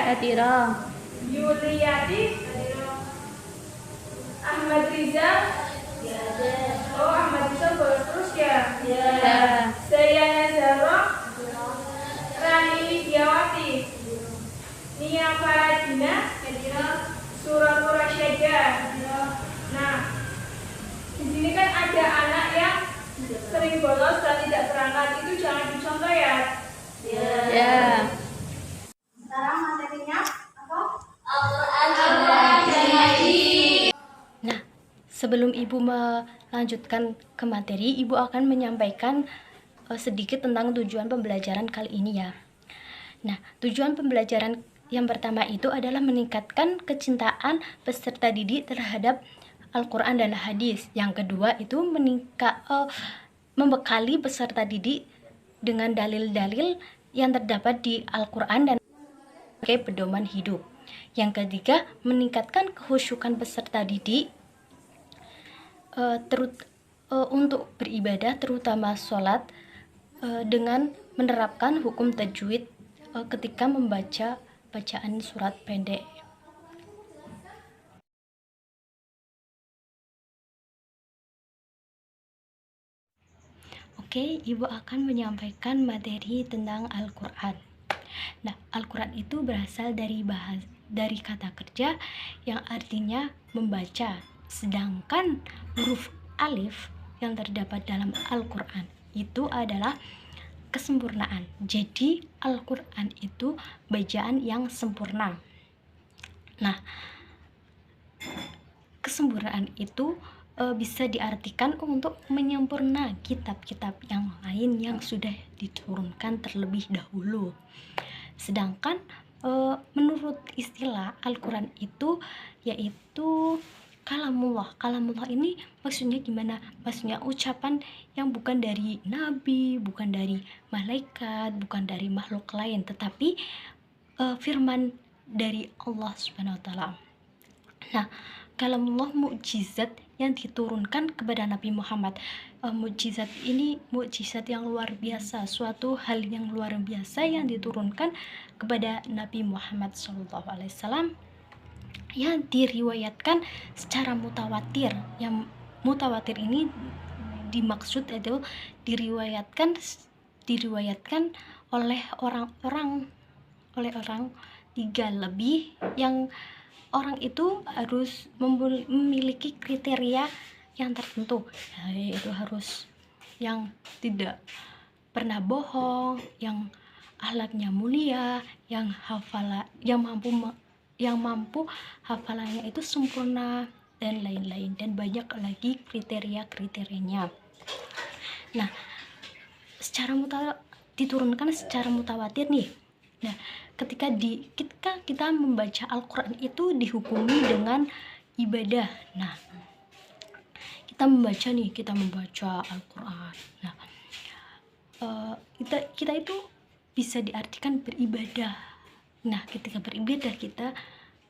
Hadira. Yuliati. Ahmad Rizal. Oh, Ahmad Rizal boleh terus ya? Ya. Saya Nazaro. Rani Widiawati. Nia Faradina. Suratul Rasyadah. Nah, di sini kan ada anak yang sering bolos dan tidak berangkat, itu jangan dicontoh ya. Ya. Sekarang materinya apa? Nah, sebelum Ibu melanjutkan ke materi, Ibu akan menyampaikan sedikit tentang tujuan pembelajaran kali ini ya. Nah, tujuan pembelajaran yang pertama itu adalah meningkatkan kecintaan peserta didik terhadap Al-Quran dan hadis. Yang kedua itu membekali peserta didik dengan dalil-dalil yang terdapat di Al-Quran dan sebagai pedoman hidup. Yang ketiga, meningkatkan kehusyukan peserta didik untuk beribadah, terutama sholat, dengan menerapkan hukum tajwid ketika membaca bacaan surat pendek. Oke, Ibu akan menyampaikan materi tentang Al-Quran. Nah, Al-Quran itu berasal dari kata kerja yang artinya membaca. Sedangkan huruf alif yang terdapat dalam Al-Quran itu adalah kesempurnaan. Jadi Al-Quran itu bacaan yang sempurna. Nah, kesempurnaan itu bisa diartikan untuk menyempurna kitab-kitab yang lain yang sudah diturunkan terlebih dahulu. Sedangkan menurut istilah Al-Quran itu yaitu kalamullah. Kalamullah ini maksudnya gimana? Maksudnya ucapan yang bukan dari nabi, bukan dari malaikat, bukan dari makhluk lain, tetapi firman dari Allah Subhanahu wa taala. Nah, kalamullah mukjizat yang diturunkan kepada Nabi Muhammad. Mukjizat ini mukjizat yang luar biasa, suatu hal yang luar biasa yang diturunkan kepada Nabi Muhammad SAW yang diriwayatkan secara mutawatir. Yang mutawatir ini dimaksud itu diriwayatkan oleh orang 3 lebih, yang orang itu harus memiliki kriteria yang tertentu, yaitu harus yang tidak pernah bohong, yang akhlaknya mulia, yang mampu hafalannya itu sempurna, dan lain-lain, dan banyak lagi kriteria-kriterianya. Nah, diturunkan secara mutawatir nih. Nah, ketika kita membaca Al-Quran itu dihukumi dengan ibadah. Nah, kita membaca Al-Quran. Nah, kita itu bisa diartikan beribadah. Nah, ketika beribadah kita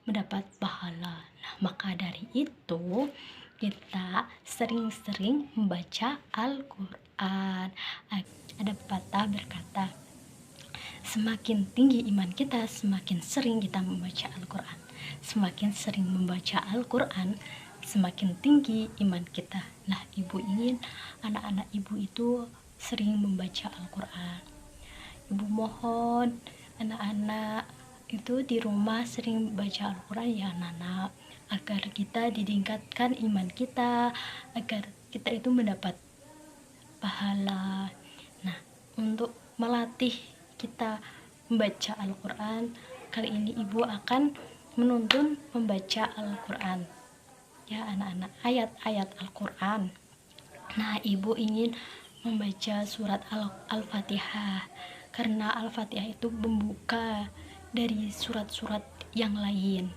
mendapat pahala. Nah, maka dari itu kita sering-sering membaca Al-Quran. Ada pepatah berkata, semakin tinggi iman kita, semakin sering kita membaca Al-Quran. Semakin sering membaca Al-Quran, semakin tinggi iman kita. Nah, Ibu ingin anak-anak Ibu itu sering membaca Al-Quran. Ibu mohon anak-anak itu di rumah sering baca Al-Quran ya anak-anak, agar kita ditingkatkan iman kita, agar kita itu mendapat pahala. Nah, untuk melatih kita membaca Al-Quran, kali ini Ibu akan menuntun membaca Al-Quran ya anak-anak, ayat-ayat Al-Quran. Nah, Ibu ingin membaca surat Al-Fatihah, karena Al-Fatihah itu membuka dari surat-surat yang lain.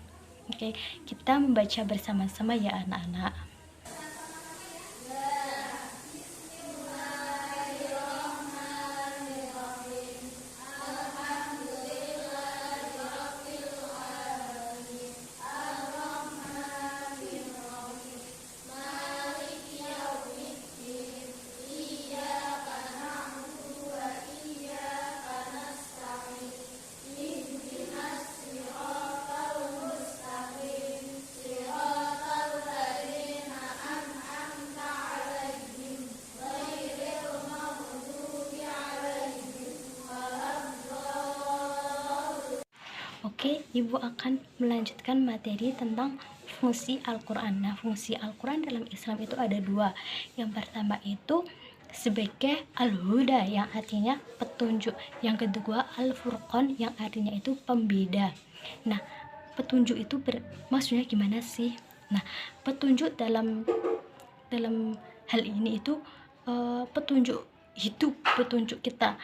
Oke, kita membaca bersama-sama ya anak-anak. Oke, Ibu akan melanjutkan materi tentang fungsi Al-Quran. Nah, fungsi Al-Quran dalam Islam itu ada dua. Yang pertama itu sebagai Al-Huda, yang artinya petunjuk. Yang kedua Al-Furqan, yang artinya itu pembeda. Nah, petunjuk itu maksudnya gimana sih? Nah, petunjuk dalam hal ini itu petunjuk hidup, petunjuk kita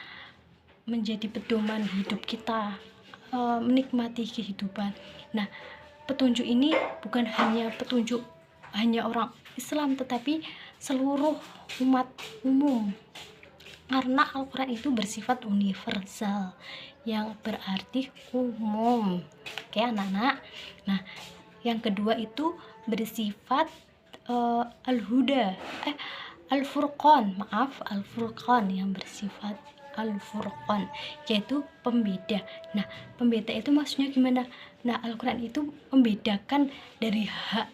menjadi pedoman hidup kita, menikmati kehidupan. Nah, petunjuk ini bukan hanya petunjuk hanya orang Islam, tetapi seluruh umat umum, karena Al-Quran itu bersifat universal, yang berarti umum. Oke anak-anak. Nah, yang kedua itu bersifat Al-Huda, Al-Furqan, Al-Furqan, yang bersifat Al-Furqan, yaitu pembeda. Nah, pembeda itu maksudnya gimana? Nah, Al-Quran itu membedakan dari hak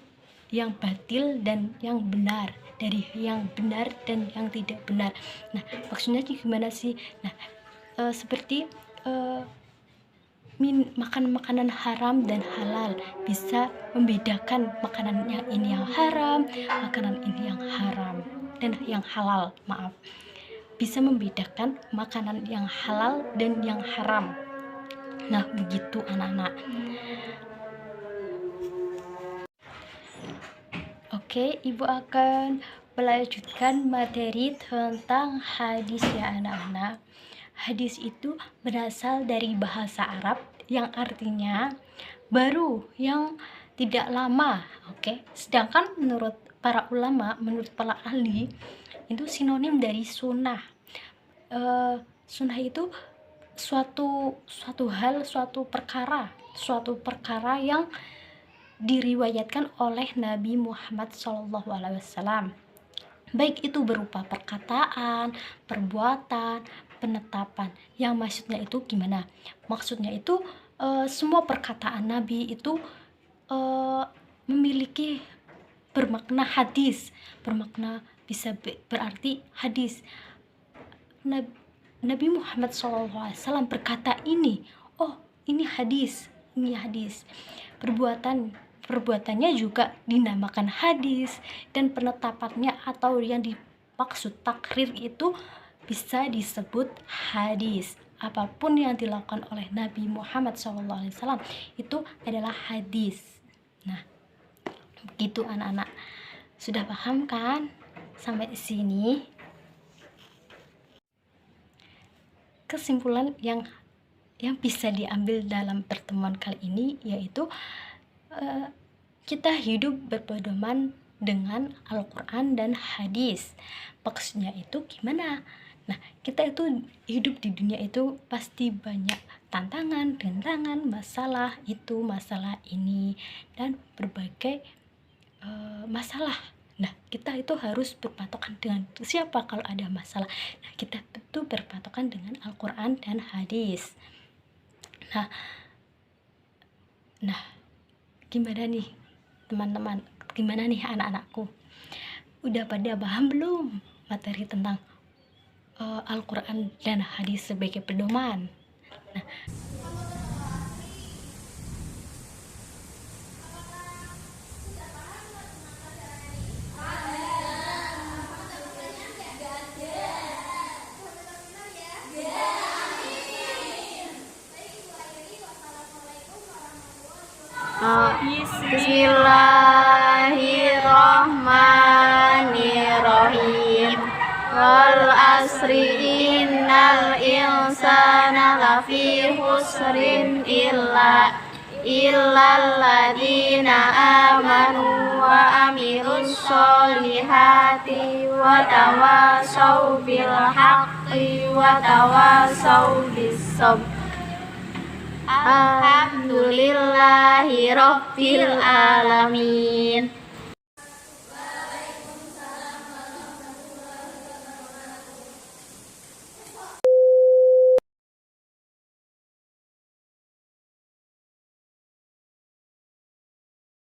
yang batil dan yang benar, dari yang benar dan yang tidak benar. Nah, maksudnya gimana sih? Nah, seperti makan makanan haram dan halal, bisa membedakan makanan yang ini yang haram, makanan ini yang haram dan yang halal, bisa membedakan makanan yang halal dan yang haram. Nah, begitu anak-anak. Oke, Ibu akan melanjutkan materi tentang hadis ya anak-anak. Hadis itu berasal dari bahasa Arab yang artinya baru, yang tidak lama. Oke, sedangkan menurut para ulama, menurut para ahli, itu sinonim dari sunnah. Sunnah itu suatu hal, suatu perkara yang diriwayatkan oleh Nabi Muhammad SAW, baik itu berupa perkataan, perbuatan, penetapan. Yang maksudnya itu gimana? Maksudnya itu semua perkataan Nabi itu memiliki bermakna hadis, bermakna bisa berarti hadis. Nabi Muhammad SAW berkata ini, oh ini hadis, ini hadis. Perbuatannya juga dinamakan hadis, dan penetapannya atau yang dimaksud takrir itu bisa disebut hadis. Apapun yang dilakukan oleh Nabi Muhammad SAW itu adalah hadis. Nah, begitu anak-anak. Sudah paham kan sampai sini? Kesimpulan yang bisa diambil dalam pertemuan kali ini yaitu kita hidup berpedoman dengan Al-Quran dan hadis. Maksudnya itu gimana? Nah, kita itu hidup di dunia itu pasti banyak tantangan, masalah itu, masalah ini, dan berbagai masalah. Nah, kita itu harus berpatokan dengan siapa kalau ada masalah? Nah, kita itu berpatokan dengan Al-Quran dan hadis. Nah, gimana nih teman-teman? Gimana nih anak-anakku? Udah pada paham belum materi tentang Al-Quran dan hadis sebagai pedoman? Nah, Bismillahirrahmanirrahim. Wal asri innal insana lafi khusrin illa ladina amanu wa amilus solihati wa tawasaw bil haqqi wa tawasaw bis sabr. Alhamdulillahi rabbil alamin.